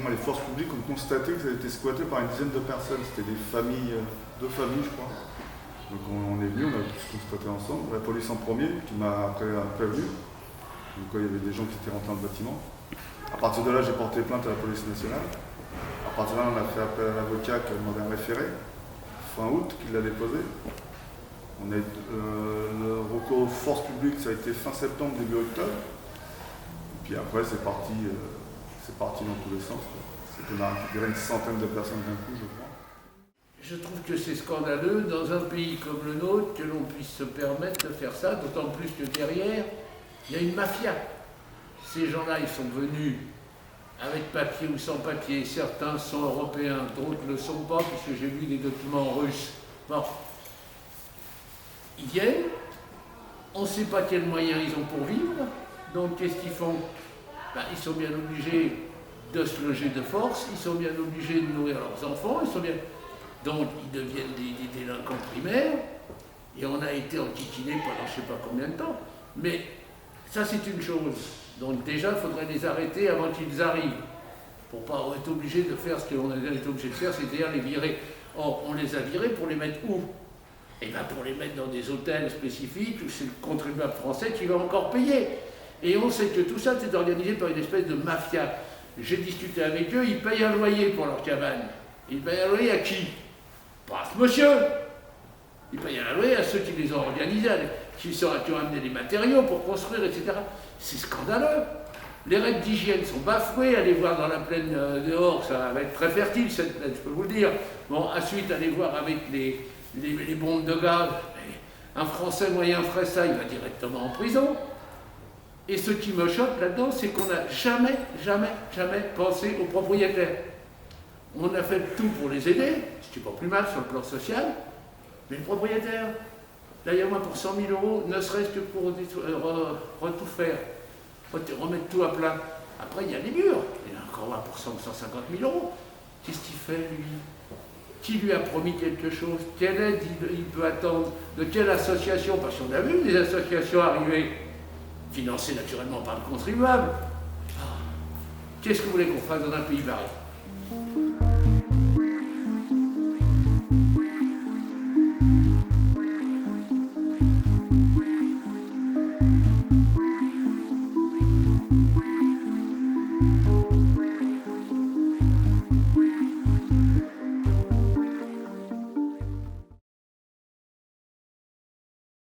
Les forces publiques ont constaté que ça a été squatté par une dizaine de personnes. C'était des familles, deux familles, je crois. Donc on est venu, on a tous constaté ensemble. La police en premier, qui m'a après prévenu. Donc il y avait des gens qui étaient rentrés dans le bâtiment. À partir de là, j'ai porté plainte à la police nationale. À partir de là, on a fait appel à l'avocat qui a demandé un référé, fin août, qu'il l'a déposé. Le recours aux forces publiques, ça a été fin septembre, début octobre. Et puis après, c'est parti dans tous les sens. On a récupéré une centaine de personnes d'un coup, je crois. Je trouve que c'est scandaleux dans un pays comme le nôtre que l'on puisse se permettre de faire ça, d'autant plus que derrière, il y a une mafia. Ces gens-là, ils sont venus avec papier ou sans papier. Certains sont européens, d'autres ne le sont pas, puisque j'ai vu des documents russes. Bon. Ils viennent, on ne sait pas quels moyens ils ont pour vivre, donc qu'est-ce qu'ils font? Ils sont bien obligés de se loger de force, ils sont bien obligés de nourrir leurs enfants, donc ils deviennent des délinquants primaires, et on a été enquiquinés pendant je ne sais pas combien de temps. Mais ça c'est une chose, donc déjà il faudrait les arrêter avant qu'ils arrivent, pour ne pas être obligé de faire ce qu'on a été obligé de faire, c'est-à-dire les virer. Or, on les a virés pour les mettre où? Et bien pour les mettre dans des hôtels spécifiques, où c'est le contribuable français qui va encore payer. Et on sait que tout ça c'est organisé par une espèce de mafia. J'ai discuté avec eux, ils payent un loyer pour leur cabane. Ils payent un loyer à qui? Pas à ce monsieur. Ils payent un loyer à ceux qui les ont organisés, qui ont amené les matériaux pour construire, etc. C'est scandaleux. Les règles d'hygiène sont bafouées. Allez voir dans la plaine dehors, ça va être très fertile cette plaine, je peux vous le dire. Bon, ensuite, allez voir avec les bombes de gaz. Un Français moyen ferait ça, il va directement en prison. Et ce qui me choque là-dedans, c'est qu'on n'a jamais pensé aux propriétaires. On a fait tout pour les aider, ce qui n'est pas plus mal sur le plan social, mais le propriétaire, là il y a moins pour 100 000 €, ne serait-ce que pour tout faire, remettre tout à plat. Après il y a les murs, il y a encore moins pour 150 000 €. Qu'est-ce qu'il fait lui? Qui lui a promis quelque chose? Quelle aide il peut attendre? De quelle association? Parce qu'on a vu des associations arriver, financé naturellement par le contribuable. Qu'est-ce que vous voulez qu'on fasse dans un pays pareil?